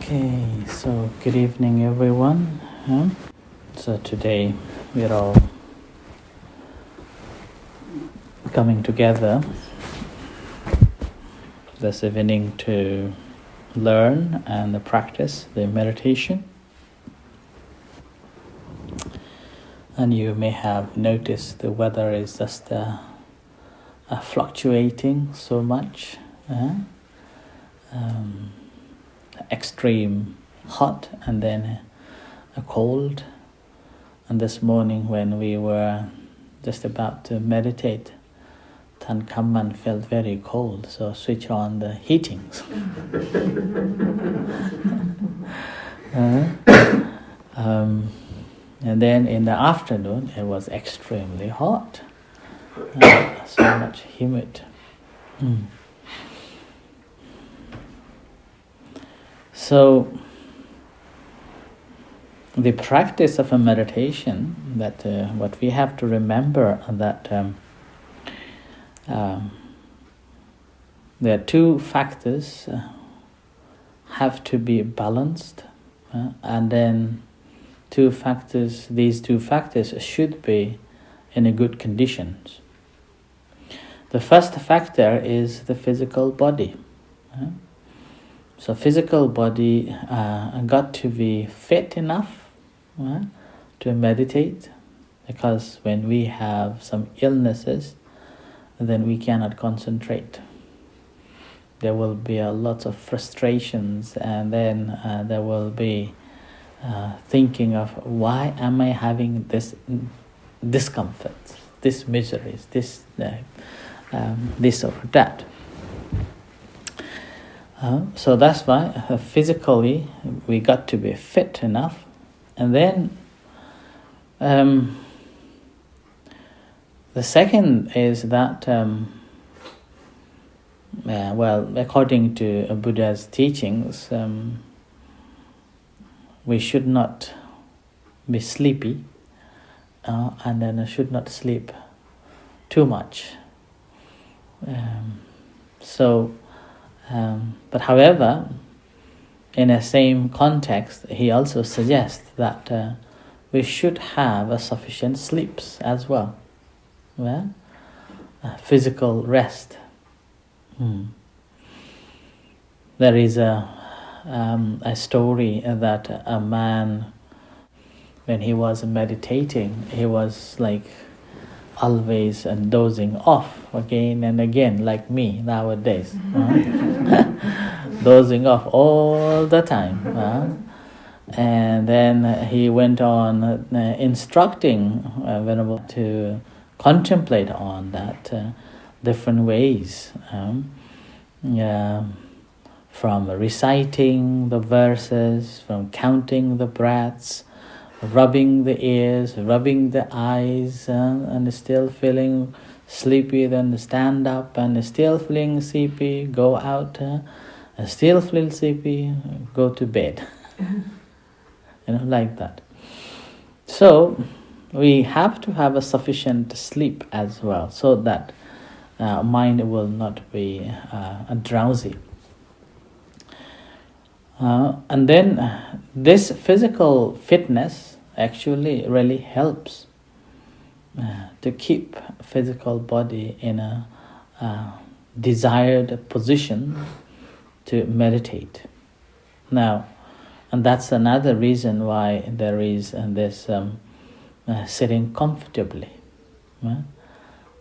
Okay, so good evening, everyone. So today we're all coming together this evening to learn and practice the meditation. And you may have noticed the weather is just fluctuating so much. Extreme hot and then a cold. And this morning when we were just about to meditate, Tankamman felt very cold, so switch on the heatings. And then in the afternoon it was extremely hot, so much humid. So the practice of a meditation, that what we have to remember that there are two factors have to be balanced, and then these two factors should be in a good conditions. The first factor is the physical body. So physical body got to be fit enough to meditate, because when we have some illnesses, then we cannot concentrate. There will be lots of frustrations, and then there will be thinking of, why am I having this discomfort, this miseries, this or that. So that's why physically we got to be fit enough. And then the second is that, according to Buddha's teachings, we should not be sleepy, and then should not sleep too much. But however, in the same context, he also suggests that we should have a sufficient sleeps as well. Physical rest. There is a story that a man, when he was meditating, he was like always dozing off again and again, like me nowadays. Dozing off all the time. And then he went on instructing Venerable to contemplate on that different ways, from reciting the verses, from counting the breaths, rubbing the ears, rubbing the eyes, and still feeling sleepy, then stand up, and still feeling sleepy, go out, and still feel sleepy, go to bed. Like that. So we have to have a sufficient sleep as well, so that mind will not be drowsy. And then this physical fitness actually really helps to keep physical body in a desired position to meditate. Now, and that's another reason why there is this sitting comfortably.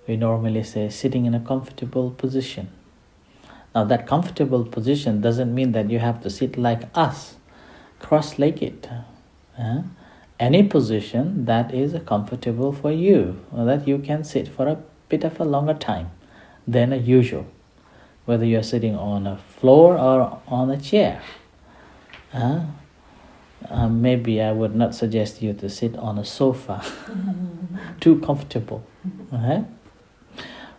We normally say sitting in a comfortable position. Now that comfortable position doesn't mean that you have to sit like us, cross-legged. Any position that is comfortable for you, or that you can sit for a bit of a longer time than usual, whether you're sitting on a floor or on a chair. Maybe I would not suggest you to sit on a sofa, too comfortable.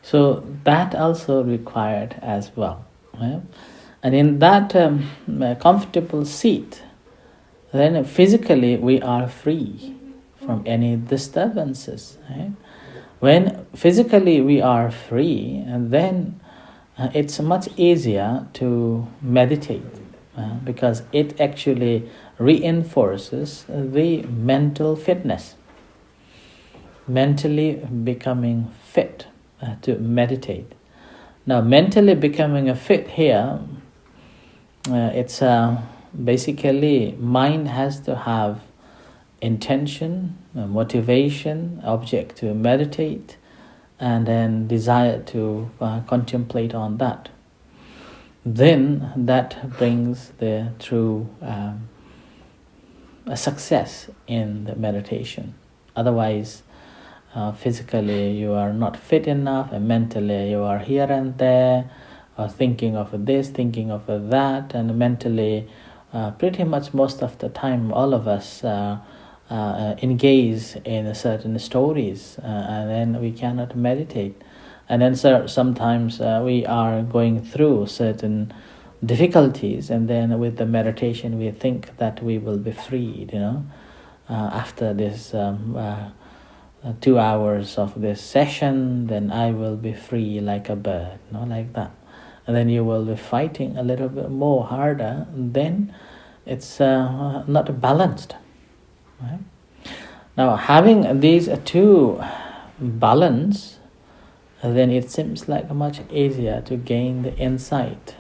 So that also required as well. And in that comfortable seat, then physically we are free from any disturbances. When physically we are free, and then it's much easier to meditate. because it actually reinforces the mental fitness, mentally becoming fit to meditate. Now, mentally becoming a fit here, it's basically mind has to have intention, motivation, object to meditate, and then desire to contemplate on that. Then that brings the true a success in the meditation. Otherwise, physically you are not fit enough, and mentally you are here and there, or thinking of this, thinking of that, and mentally pretty much most of the time all of us engage in certain stories, and then we cannot meditate. And then sometimes we are going through certain difficulties, and then with the meditation we think that we will be freed, after this 2 hours of this session, then I will be free like a bird, like that. And then you will be fighting a little bit more harder, then it's not balanced. Right? Now, having these two balance, then it seems like much easier to gain the insight.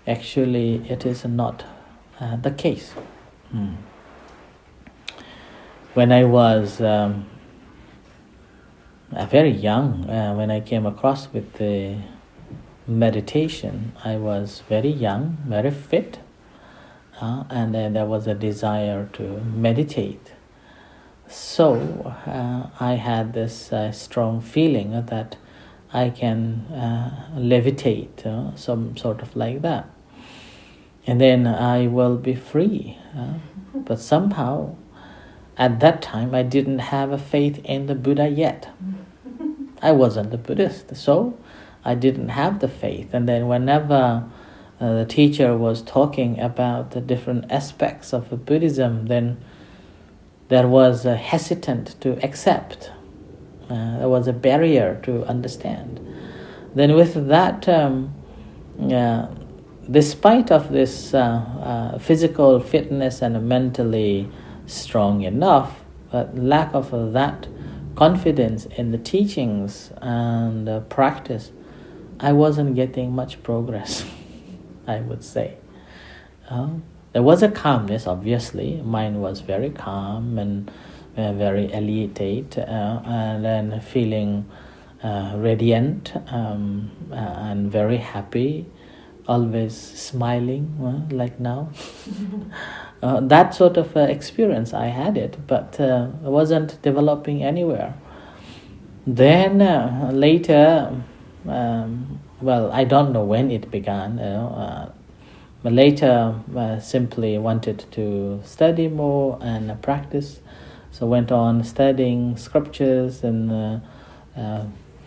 Actually, it is not the case. When I was very young, when I came across with the meditation, I was very young, very fit, and then there was a desire to meditate. So I had this strong feeling that I can levitate, some sort of like that, and then I will be free. But somehow at that time I didn't have a faith in the Buddha yet. I wasn't a Buddhist, so I didn't have the faith. And then whenever the teacher was talking about the different aspects of Buddhism, then there was a hesitant to accept. There was a barrier to understand. Then with that, despite of this physical fitness and mentally strong enough, but lack of that confidence in the teachings and practice, I wasn't getting much progress, I would say. There was a calmness, obviously. Mind was very calm and very elated, and then feeling radiant and very happy, always smiling, like now. That sort of experience, I had it, but I wasn't developing anywhere. Then later, I don't know when it began, but later simply wanted to study more and practice. So went on studying scriptures and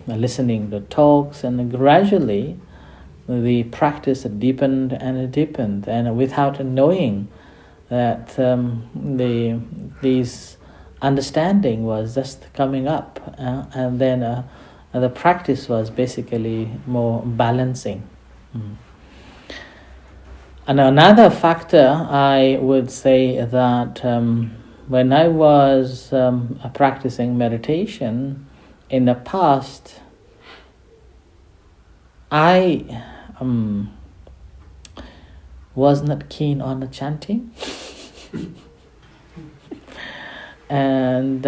listening to talks, and gradually the practice deepened and deepened, and without knowing that this understanding was just coming up, and then the practice was basically more balancing. And another factor, I would say that when I was practicing meditation in the past, I was not keen on the chanting. And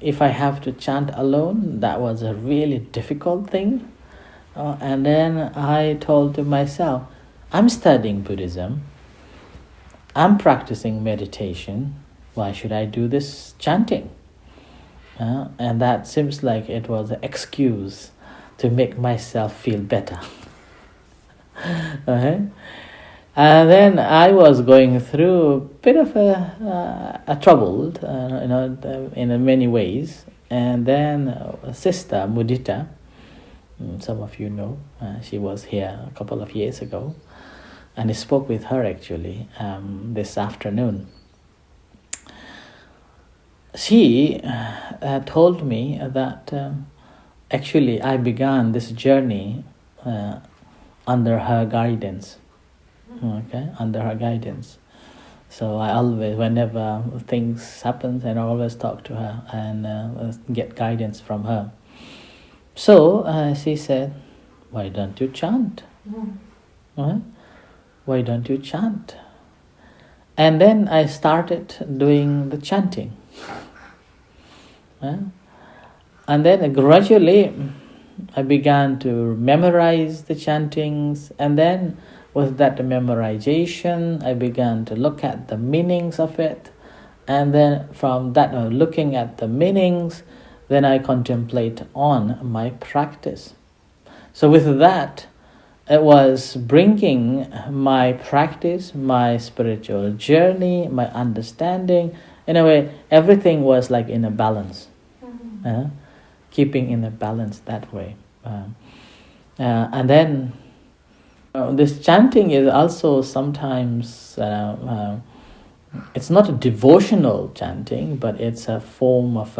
if I have to chant alone, that was a really difficult thing. And then I told to myself, I'm studying Buddhism, I'm practicing meditation, why should I do this chanting? And that seems like it was an excuse to make myself feel better. And then I was going through a bit of a troubled, in many ways. And then Sister Mudita, some of you know, she was here a couple of years ago, and I spoke with her actually this afternoon. She told me that actually I began this journey under her guidance. okay, under her guidance. So I always, whenever things happen, I always talk to her and get guidance from her. So she said, "Why don't you chant? Why don't you chant?" And then I started doing the chanting. And then gradually I began to memorize the chantings, and then with that memorization I began to look at the meanings of it, and then from that looking at the meanings, then I contemplate on my practice. So with that, it was bringing my practice, my spiritual journey, my understanding, in a way everything was like in a balance. Keeping in a balance that way. And then this chanting is also sometimes, it's not a devotional chanting, but it's a form of,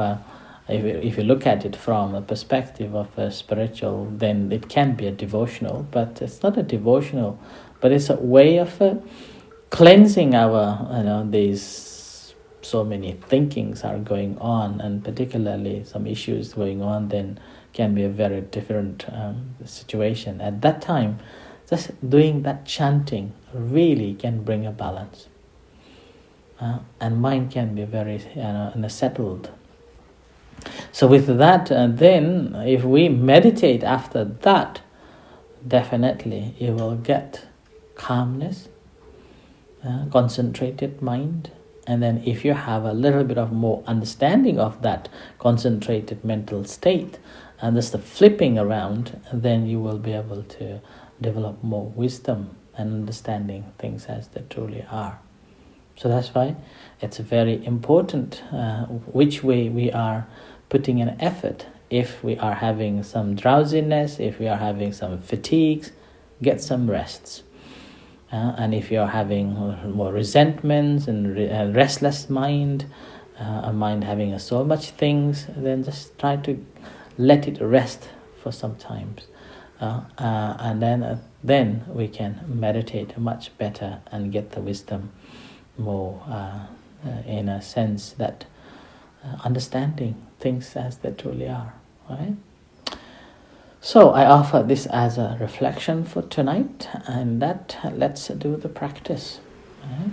if you look at it from a perspective of a spiritual, then it can be a devotional, but it's not a devotional, but it's a way of cleansing our, these so many thinkings are going on, and particularly some issues going on, then can be a very different situation. At that time, just doing that chanting really can bring a balance. And mind can be very settled. So with that, then if we meditate after that, definitely you will get calmness, concentrated mind. And then if you have a little bit of more understanding of that concentrated mental state, and just the flipping around, then you will be able to develop more wisdom and understanding things as they truly are. So that's why it's very important which way we are putting an effort. If we are having some drowsiness, if we are having some fatigues, get some rests. And if you're having more resentments and restless mind, a mind having so much things, then just try to let it rest for some times. And then we can meditate much better and get the wisdom more in a sense that understanding things as they truly are. Right? So I offer this as a reflection for tonight, and that let's do the practice. Right?